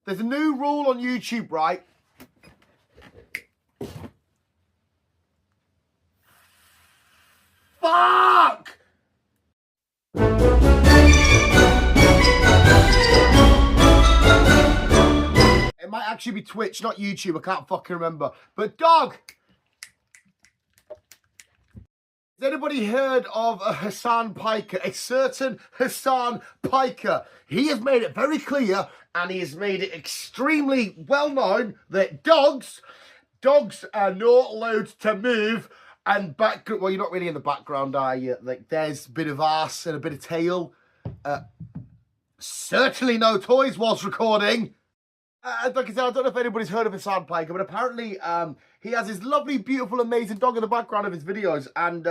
There's a new rule on YouTube, right? Fuck! It might actually be Twitch, not YouTube. I can't fucking remember. But dog! Has anybody heard of a Hassan Piker? A certain Hassan Piker. He has made it very clear, and he has made it extremely well known that dogs are not allowed to move. And well, you're not really in the background, are you? Like, there's a bit of arse and a bit of tail. Certainly no toys whilst recording. Like I said, I don't know if anybody's heard of Hassan Piker, but apparently he has his lovely, beautiful, amazing dog in the background of his videos, and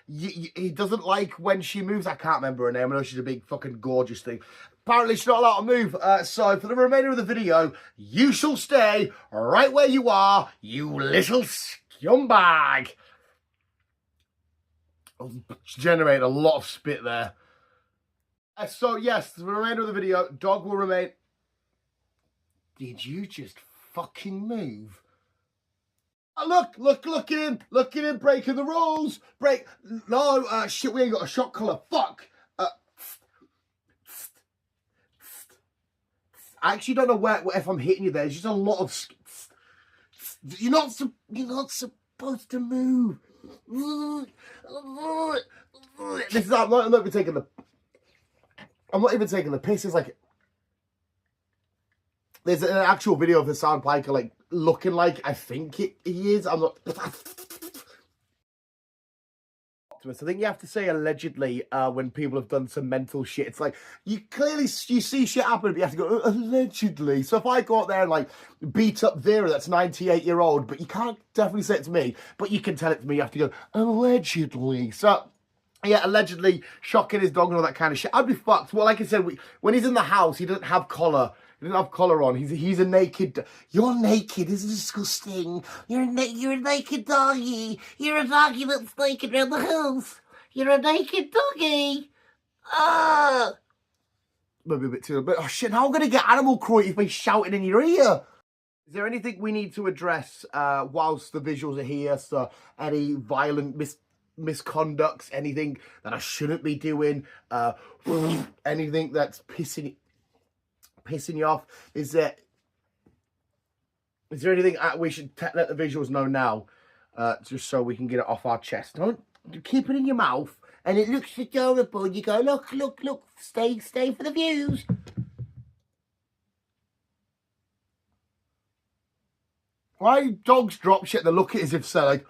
he doesn't like when she moves. I can't remember her name. I know she's a big, fucking gorgeous thing. Apparently, she's not allowed to move. So for the remainder of the video, you shall stay right where you are, you little scumbag. I'll generate a lot of spit there. So yes, for the remainder of the video, dog will remain... Did you just fucking move? Oh, look at him breaking the rules. No, shit, we ain't got a shot collar. Fuck. I actually don't know if I'm hitting you there. There's just a lot of... You're not supposed to move. This is... I'm not even taking the... I'm not even taking the piss. It's like... There's an actual video of Hassan Piker, like, looking like I think he is. I'm not... I think you have to say allegedly when people have done some mental shit. It's like, you see shit happen, but you have to go, allegedly. So if I go out there and, like, beat up Vera, that's 98-year-old, but you can't definitely say it to me, but you can tell it to me, you have to go, allegedly. So... yeah, allegedly shocking his dog and all that kind of shit. I'd be fucked. Well, like I said, when he's in the house, he doesn't have collar. He doesn't have collar on. He's a naked... You're naked. This is disgusting. You're a naked doggy. You're a doggy that's naked around the house. You're a naked doggy. Ah. Maybe a bit too... But, oh, shit, how am I going to get animal cruelty if he's shouting in your ear? Is there anything we need to address whilst the visuals are here? So, any violent misconducts, anything that I shouldn't be doing, anything that's pissing you off? Is there anything we should let the visuals know now, just so we can get it off our chest? Don't keep it in your mouth, and it looks adorable. You go, look, stay for the views. Why dogs drop shit? They look at it as if say like,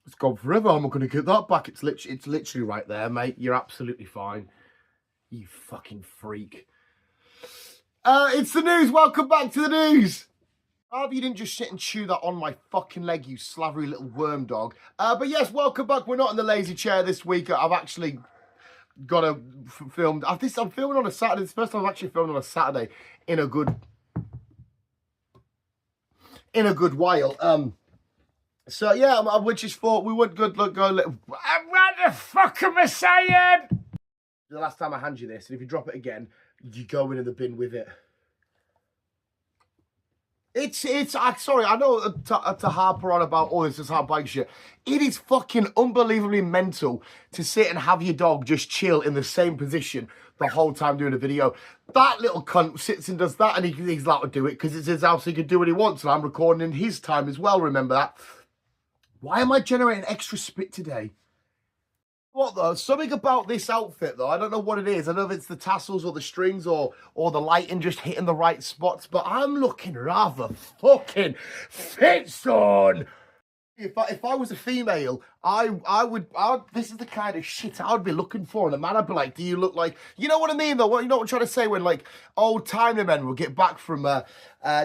it's gone forever. I'm not going to get that back. It's literally right there, mate. You're absolutely fine. You fucking freak. It's the news. Welcome back to the news. I hope you didn't just sit and chew that on my fucking leg, you slavery little worm dog. But yes, welcome back. We're not in the lazy chair this week. I've actually got to film. I'm filming on a Saturday. It's the first time I've actually filmed on a Saturday in a good while. So yeah, which is thought we would go. What the fuck am I saying? The last time I hand you this, and if you drop it again, you go into the bin with it. Sorry, I know to harper on about all this hard bike shit. It is fucking unbelievably mental to sit and have your dog just chill in the same position the whole time doing a video. That little cunt sits and does that, and he's allowed to do it because it's his house, so he can do what he wants, and I'm recording in his time as well, remember that. Why am I generating extra spit today? What though? Something about this outfit though, I don't know what it is. I don't know if it's the tassels or the strings or the lighting just hitting the right spots, but I'm looking rather fucking fit, son. If I was a female, this is the kind of shit I'd be looking for. And the man, I'd be like, do you look like, you know what I mean though? You know what I'm trying to say when like old timey men will get back from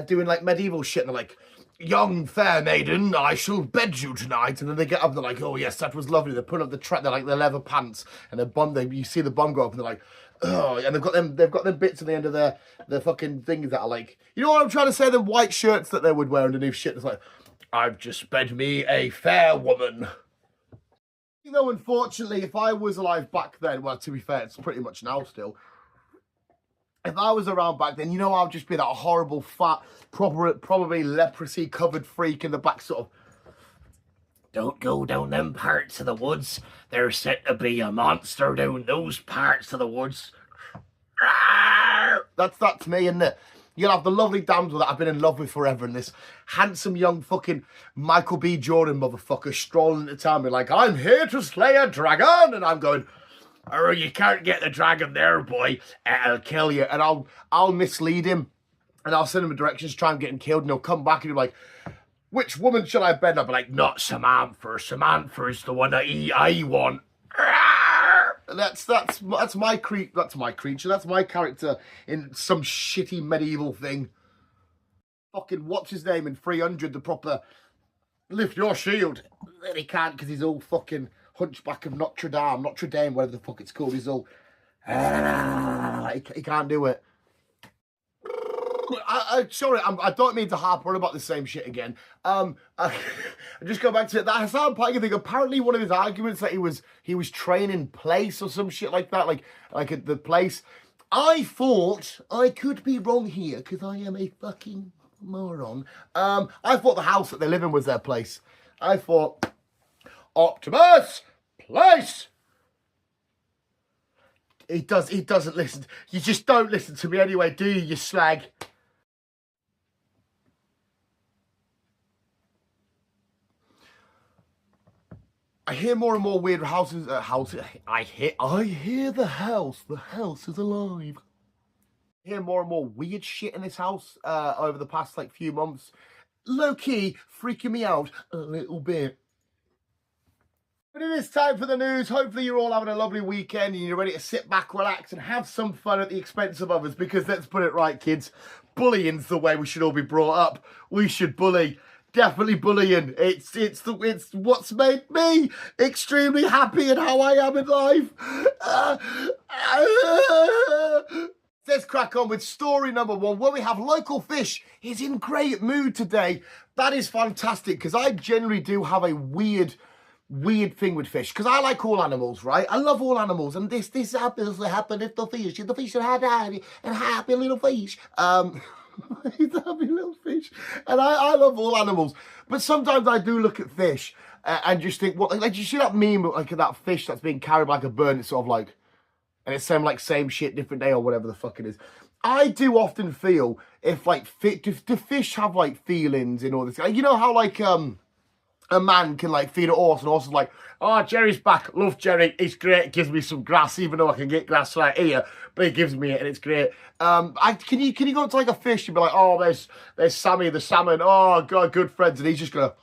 doing like medieval shit and they're like, young fair maiden, I shall bed you tonight. And then they get up and they're like, oh yes, that was lovely. They put up the track, they're like their leather pants and their bum, you see the bum go up and they're like, oh, and they've got them bits at the end of their fucking things that are like, you know what I'm trying to say? The white shirts that they would wear underneath shit. It's like, I've just bed me a fair woman. You know, unfortunately, if I was alive back then, well, to be fair, it's pretty much now still. If I was around back then, you know, I'd just be that horrible, fat, probably leprosy-covered freak in the back, sort of, don't go down them parts of the woods. There's said to be a monster down those parts of the woods. That's me, isn't it? You'll have the lovely damsel that I've been in love with forever, and this handsome young fucking Michael B. Jordan motherfucker strolling into town, being like, I'm here to slay a dragon, and I'm going, oh, you can't get the dragon there, boy. It'll kill you. And I'll mislead him, and I'll send him directions, try and get him killed, and he'll come back and he'll be like, which woman should I bed? I'll be like, not Samantha. Samantha is the one that I want. That's my creature. That's my character in some shitty medieval thing. Fucking what's his name in 300? The proper lift your shield. And he can't because he's all fucking Hunchback of Notre Dame, whatever the fuck it's called. He's all he can't do it. Sorry, I don't mean to harp on about the same shit again. I just go back to it. That Hassan Piker thing. Apparently, one of his arguments that he was training place or some shit like that, like at the place. I thought, I could be wrong here because I am a fucking moron. I thought the house that they live in was their place. I thought Optimus Place. He doesn't listen. You just don't listen to me anyway, do you slag? I hear more and more weird houses. I hear the house. The house is alive. I hear more and more weird shit in this house over the past like few months. Low key freaking me out a little bit. But it is time for the news. Hopefully you're all having a lovely weekend and you're ready to sit back, relax and have some fun at the expense of others. Because let's put it right, kids, bullying's the way we should all be brought up. We should bully. Definitely bullying. It's what's made me extremely happy in how I am in life. Let's crack on with story number 1, where we have local fish. He's in great mood today. That is fantastic because I generally do have a weird thing with fish because I like all animals, right? I love all animals, and this happens to happen if the fish are happy and happy little fish. He's a happy little fish, and I love all animals, but sometimes I do look at fish and just think, what, like you see that meme like that fish that's being carried like a bird? It's sort of like, and it's saying like same shit, different day, or whatever the fuck it is. I do often feel if like do fish have like feelings in all this? You know how like a man can like feed a horse, and horse is like, oh, Jerry's back. Love Jerry. He's great. He gives me some grass, even though I can get grass right here, but he gives me it, and it's great. Can you go to like a fish and be like, oh, there's Sammy the salmon. Oh, God, good friends, and he's just gonna.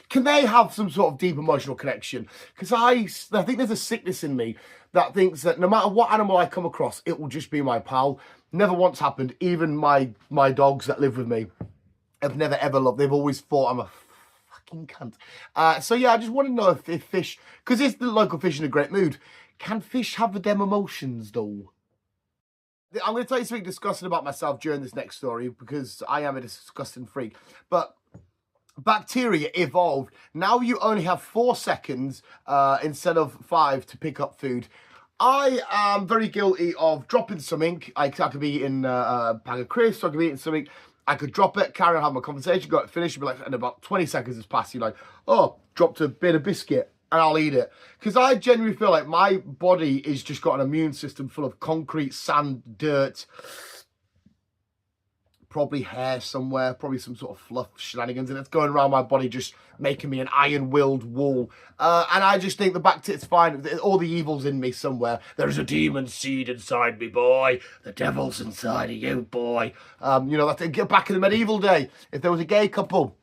Can they have some sort of deep emotional connection? Because I think there's a sickness in me that thinks that no matter what animal I come across, it will just be my pal. Never once happened. Even my dogs that live with me have never ever loved. They've always thought I'm a fucking cunt. So yeah, I just want to know if fish, because it's the local fish in a great mood, can fish have them emotions though? I'm going to tell you something disgusting about myself during this next story because I am a disgusting freak. But bacteria evolved. Now you only have 4 seconds instead of 5 to pick up food. I am very guilty of dropping something. I could be eating a bag of crisps, I could be eating something. I could drop it, carry on having a conversation, got it finished, be like, and about 20 seconds has passed. You're like, oh, dropped a bit of biscuit, and I'll eat it. Because I genuinely feel like my body is just got an immune system full of concrete, sand, dirt, probably hair somewhere, probably some sort of fluff shenanigans, and it's going around my body just making me an iron-willed wall. And I just think the bacteria, it's fine. All the evil's in me somewhere. There's a demon seed inside me, boy. The devil's inside of you, boy. You know, get back in the medieval day. If there was a gay couple,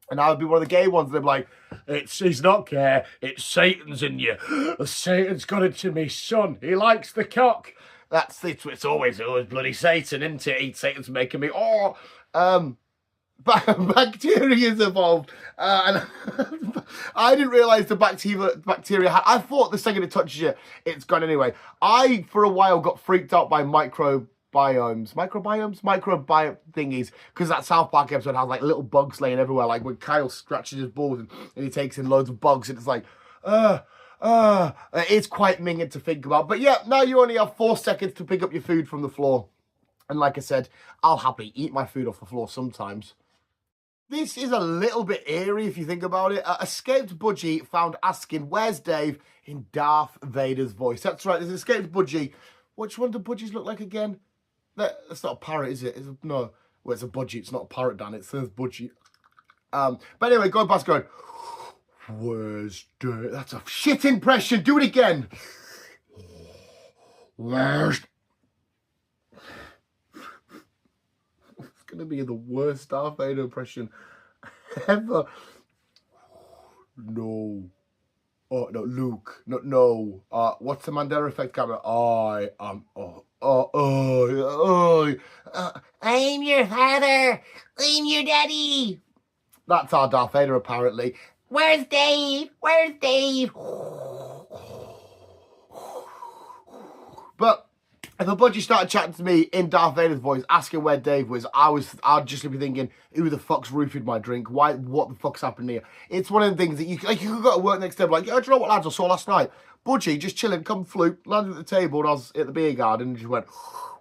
and I would be one of the gay ones, they'd be like, he's not gay, it's Satan's in you. Satan's got into me son. He likes the cock. That's it. It's always bloody Satan, isn't it? Satan's making me. Bacteria's evolved, and I didn't realise the bacteria had. I thought the second it touches you, it's gone anyway. I for a while got freaked out by microbiome thingies, because that South Park episode has like little bugs laying everywhere, like when Kyle scratches his balls and he takes in loads of bugs, and it's like, It's quite minging to think about. But yeah, now you only have 4 seconds to pick up your food from the floor. And like I said, I'll happily eat my food off the floor sometimes. This is a little bit eerie if you think about it. Escaped budgie found asking, "Where's Dave?" in Darth Vader's voice. That's right, there's an escaped budgie. Which one do budgies look like again? That's not a parrot, is it? No. Well, it's a budgie. It's not a parrot, Dan. It says budgie. But anyway, going past going, "Where's Dave?" That's a shit impression. Do it again. Where's... It's going to be the worst Darth Vader impression ever. No. Oh, no, Luke. No. What's the Mandela effect camera? I'm your father. I'm your daddy. That's our Darth Vader, apparently. Where's Dave? Where's Dave? But if a budgie started chatting to me in Darth Vader's voice, asking where Dave was, I'd just be thinking, who the fuck's roofied my drink? What the fuck's happened here? It's one of the things that you could go to work next day, like, do you know what, lads, I saw last night? Budgie just chilling, come flew, landed at the table, and I was at the beer garden, and just went,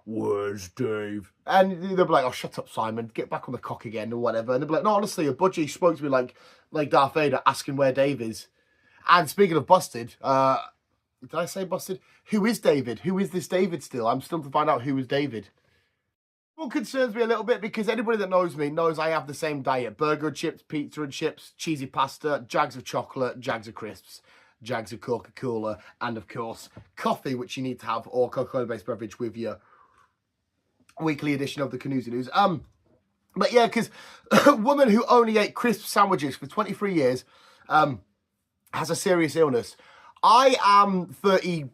"Where's Dave?" And they'll be like, "Oh, shut up, Simon, get back on the cock again," or whatever. And they'll be like, "No, honestly, a budgie spoke to me like Darth Vader, asking where Dave is." And speaking of busted, did I say busted? Who is David? Who is this David still? I'm still to find out who is David. What concerns me a little bit, because anybody that knows me knows I have the same diet. Burger and chips, pizza and chips, cheesy pasta, jags of chocolate, jags of crisps, jags of Coca-Cola, and of course, coffee, which you need to have, or Coca-Cola based beverage with your weekly edition of the Canoozy News. But yeah, because a woman who only ate crisp sandwiches for 23 years has a serious illness. I am 32.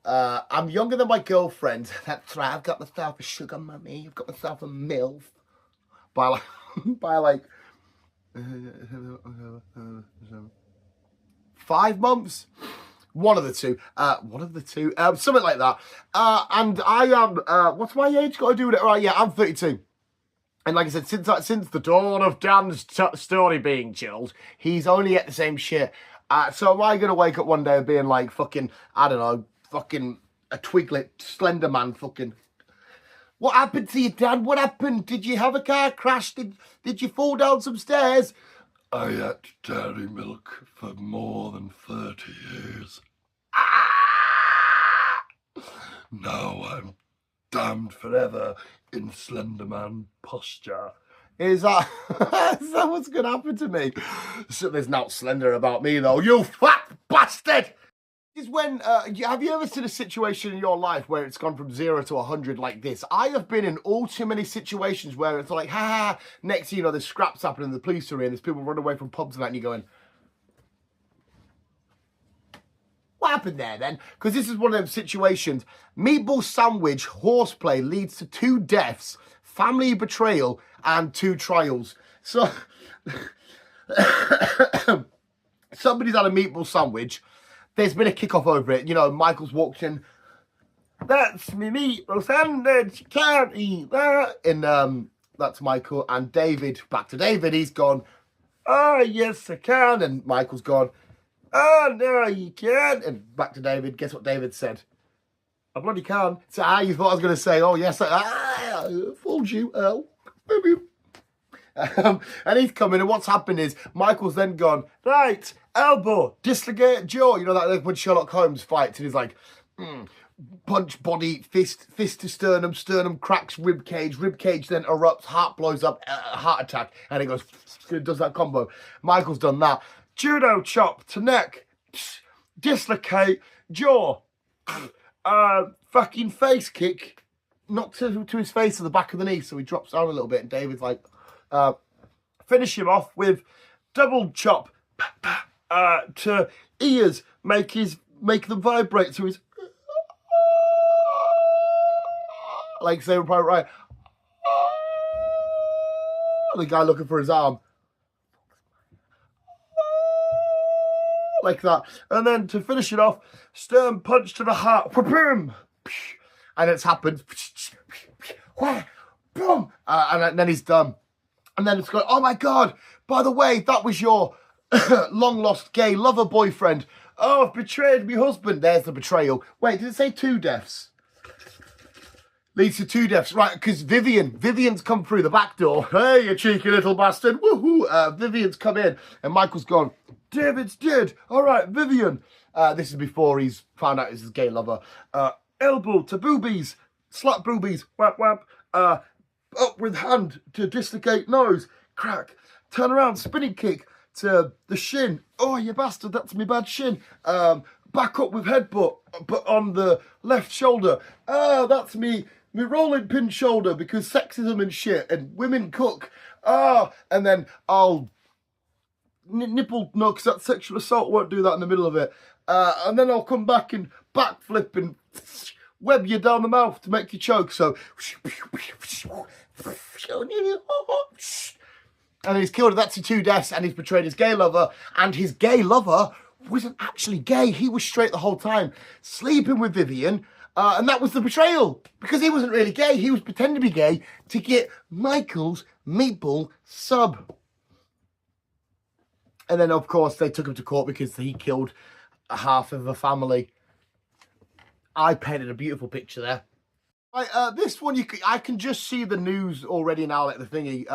I'm younger than my girlfriend. That's right. I've got myself a sugar mummy. I've got myself a MILF. By like 5 months. One of the two. Something like that. And I am, what's my age got to do with it? Right, yeah, I'm 32. And like I said, since the dawn of Dan's story being chilled, he's only ate the same shit. So am I going to wake up one day and being like fucking, I don't know, fucking a Twiglet, Slender Man fucking... What happened to you, Dan? What happened? Did you have a car crash? Did you fall down some stairs? I ate dairy milk for more than 30 years. Now I'm damned forever in Slenderman posture. Is that what's going to happen to me? So there's not slender about me, though. You fat bastard! Is when, have you ever seen a situation in your life where it's gone from 0 to 100 like this? I have been in all too many situations where it's like, ha, next thing you know, there's scraps happening, the police are in, there's people running away from pubs and that, and you're going, what happened there then? Because this is one of them situations. Meatball sandwich horseplay leads to 2 deaths, family betrayal, and 2 trials. So, somebody's had a meatball sandwich. There's been a kick-off over it. You know, Michael's walked in. That's me meatball sandwich. Can't eat that. And that's Michael. And David, back to David. He's gone, "Oh, yes, I can." And Michael's gone, "Oh, no, you can't." And back to David. Guess what David said? "I bloody can." So you thought I was going to say, "Oh, yes, I fooled you." Oh, baby. And he's coming, and what's happened is Michael's then gone, "Right, elbow, dislocate jaw." You know that when Sherlock Holmes fights and he's like, punch body, fist to sternum, sternum cracks rib cage then erupts, heart blows up, heart attack, and he goes, does that combo. Michael's done that. Judo chop to neck, dislocate jaw, fucking face kick, not to his face, to the back of the knee, so he drops down a little bit, and David's like, finish him off with double chop to ears, make them vibrate to his, like Saving Private Ryan. The guy looking for his arm, like that, and then to finish it off, stern punch to the heart, and it's happened, boom, and then he's done. And then it's going, "Oh my God, by the way, that was your Long lost gay lover boyfriend. Oh, I've betrayed my husband. There's the betrayal. Wait, did it say 2 deaths? Leads to 2 deaths. Right, because Vivian's come through the back door. Hey, you cheeky little bastard. Woohoo. Vivian's come in and Michael's gone, David's dead. All right, Vivian. This is before he's found out he's his gay lover. Elbow to boobies. Slap boobies. Whap, whap. Up with hand to dislocate nose. Crack. Turn around. Spinning kick to the shin. Oh, you bastard. That's me bad shin. Back up with headbutt, but on the left shoulder. That's me rolling pin shoulder because sexism and shit and women cook. And then I'll nipple, no, because that's sexual assault, won't do that in the middle of it. And then I'll come back and backflip and web you down the mouth to make you choke. So, and he's killed. That's the 2 deaths, and he's betrayed his gay lover, and his gay lover wasn't actually gay. He was straight the whole time, sleeping with Vivian, and that was the betrayal, because he wasn't really gay. He was pretending to be gay to get Michael's meatball sub. And then, of course, they took him to court because he killed half of a family. I painted a beautiful picture there. Right, this one, I can just see the news already now, like the thingy.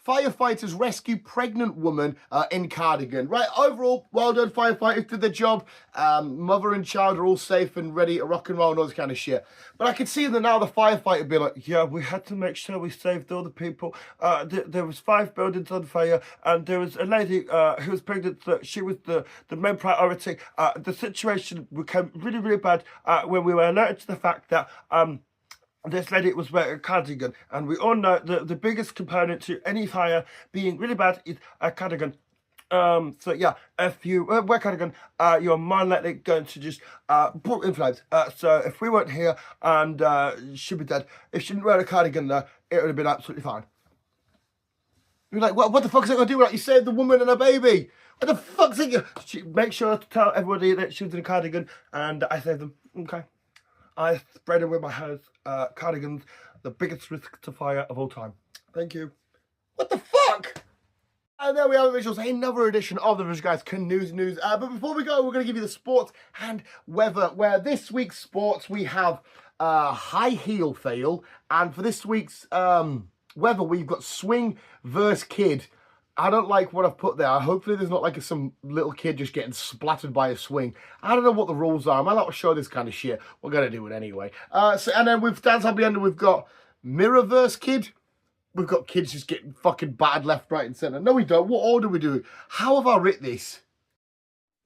Firefighters rescue pregnant woman in Cardigan. Right, overall, well done, firefighters did their job. Mother and child are all safe and ready to rock and roll and all this kind of shit. But I can see that now the firefighter be like, yeah, we had to make sure we saved all the people. There was 5 buildings on fire, and there was a lady who was pregnant. She was the main priority. The situation became really, really bad when we were alerted to the fact that this lady was wearing a cardigan, and we all know that the biggest component to any fire being really bad is a cardigan. So yeah, if you wear a cardigan, you're more likely going to just put in flames. So if we weren't here and she'd be dead, if she didn't wear a cardigan though, it would have been absolutely fine. You're like, what the fuck is it going to do? Like, you saved the woman and her baby. What the fuck's it? Make sure to tell everybody that she was in a cardigan and I saved them. Okay. I sprayed them with my hose. Cardigans, the biggest risk to fire of all time. Thank you. What the fuck? And there we are, visuals. Another edition of the Visual Guys Canoes News. But before we go, we're going to give you the sports and weather. Where this week's sports, we have high heel fail. And for this week's weather, we've got swing versus kid. I don't like what I've put there. Hopefully there's not like some little kid just getting splattered by a swing. I don't know what the rules are. Am I allowed to show this kind of shit? We're going to do it anyway. And then with Dance Happy Ending, we've got mirror versus kid. We've got kids just getting fucking battered left, right and centre. No, we don't. What order are we doing? How have I written this?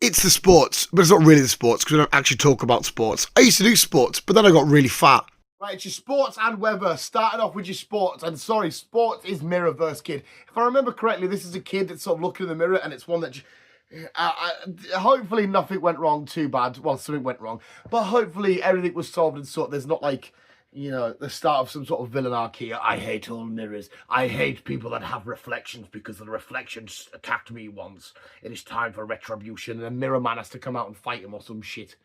It's the sports, but it's not really the sports because we don't actually talk about sports. I used to do sports, but then I got really fat. Right, it's your sports and weather. Starting off with your sports. And sorry, sports is mirror versus kid. If I remember correctly, this is a kid that's sort of looking in the mirror and it's one that... hopefully nothing went wrong too bad. Well, something went wrong. But hopefully everything was solved and sorted. There's not like, you know, the start of some sort of villain arc here. I hate all mirrors. I hate people that have reflections because the reflections attacked me once. It is time for retribution. And a mirror man has to come out and fight him or some shit.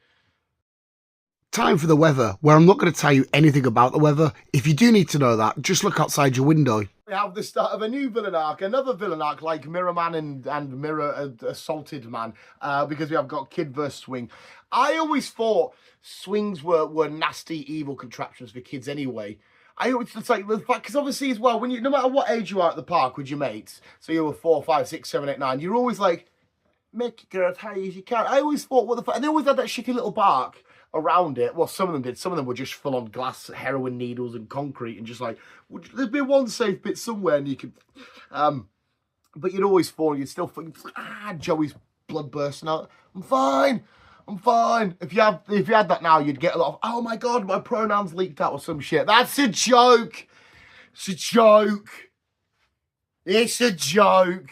Time for the weather, where I'm not going to tell you anything about the weather. If you do need to know that, just look outside your window. We have the start of a new villain arc, another villain arc like Mirror Man and Mirror Assaulted Man, because we have got Kid vs. Swing. I always thought swings were nasty, evil contraptions for kids anyway. I always, it's like, because obviously as well, when you, no matter what age you are at the park with your mates, so you were 4, 5, 6, 7, 8, 9, you're always like, make it go as high as you can. I always thought, what the fuck, and they always had that shitty little bark around it. Well, some of them did. Some of them were just full on glass, heroin needles and concrete and just like, there'd be one safe bit somewhere and you could, but you'd always fall, you'd still think, Joey's blood bursting out. I'm fine. If you had that now, you'd get a lot of, oh my God, my pronouns leaked out or some shit. That's a joke. It's a joke. It's a joke.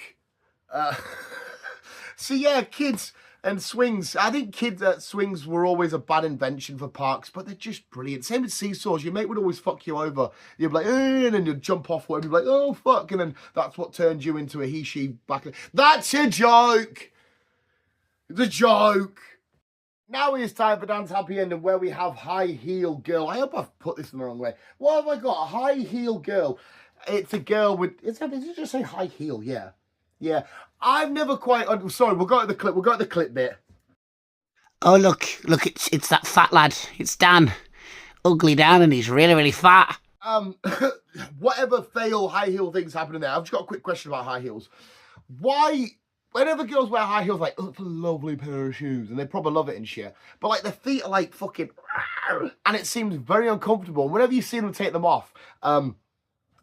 So yeah, kids and swings. I think kids at swings were always a bad invention for parks, but they're just brilliant. Same with seesaws. Your mate would always fuck you over. You'd be like, and then you'd jump off one. You'd be like, oh, fuck. And then that's what turned you into a he, she, back. That's a joke. It's a joke. Now it is time for Dance Happy Ending, where we have High Heel Girl. I hope I've put this in the wrong way. What have I got? A High Heel Girl. It's a girl with... did it just say high heel? Yeah. Yeah. I've never quite... sorry, we'll go to the clip. We'll go to the clip bit. Oh, look, it's that fat lad. It's Dan. Ugly Dan, and he's really, really fat. Whatever fail high heel things happening there, I've just got a quick question about high heels. Why, whenever girls wear high heels, like, oh, it's a lovely pair of shoes, and they probably love it and shit, but like, their feet are like fucking, and it seems very uncomfortable. Whenever you see them take them off,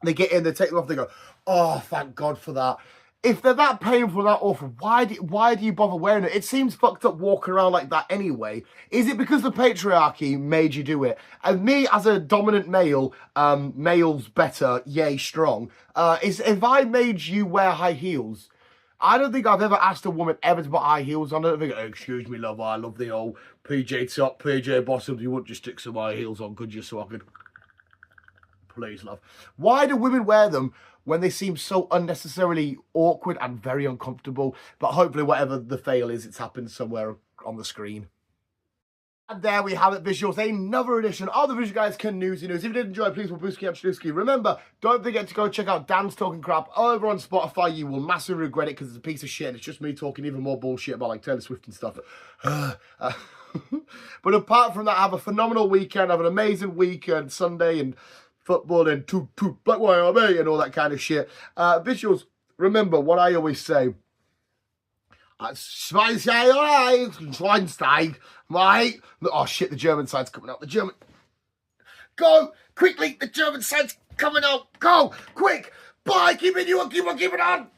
they get in, they take them off, they go, oh, thank God for that. If they're that painful, that awful, why do you bother wearing it? It seems fucked up walking around like that anyway. Is it because the patriarchy made you do it? And me, as a dominant male, male's better, yay, strong, if I made you wear high heels, I don't think I've ever asked a woman ever to put high heels on. I don't think, excuse me, love, I love the old PJ top, PJ bottoms. You wouldn't just stick some high heels on, could you, so I could... Please, love. Why do women wear them when they seem so unnecessarily awkward and very uncomfortable? But hopefully, whatever the fail is, it's happened somewhere on the screen. And there we have it, visuals. Another edition of the Visual Guys Can Newsy News. If you did enjoy, please will boost Chiduski. Remember, don't forget to go check out Dan's Talking Crap over on Spotify. You will massively regret it because it's a piece of shit and it's just me talking even more bullshit about like Taylor Swift and stuff. But apart from that, have a phenomenal weekend. Have an amazing weekend, Sunday and football and Black Army and all that kind of shit. Visuals, remember what I always say. Schweinstein, right? Oh shit, the German side's coming out. The German. Go! Quickly! The German side's coming out! Go! Quick! Bye! Keep it on!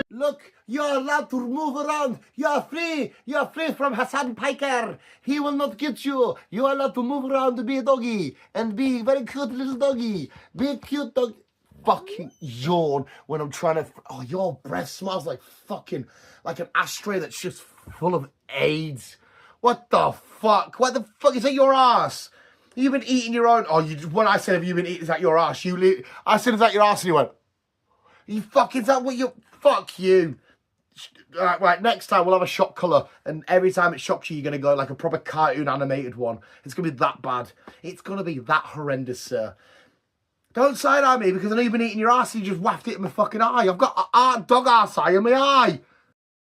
Look, you're allowed to move around. You're free. You're free from Hassan Piker. He will not get you. You're allowed to move around to be a doggy. And be a very cute little doggy. Be a cute dog. Fucking yawn when I'm trying to... Oh, your breath smells like fucking... Like an ashtray that's just full of AIDS. What the fuck? What the fuck? Is that your ass? You've been eating your own... Oh, when I said have you been eating, is that your ass? I said, is that your ass? And you went... You fuck, is that what you... Fuck you. Right, next time we'll have a shock colour. And every time it shocks you, you're going to go like a proper cartoon animated one. It's going to be that bad. It's going to be that horrendous, sir. Don't side-eye me because I know you've been eating your arse and you just waffed it in my fucking eye. I've got a dog arse eye in my eye.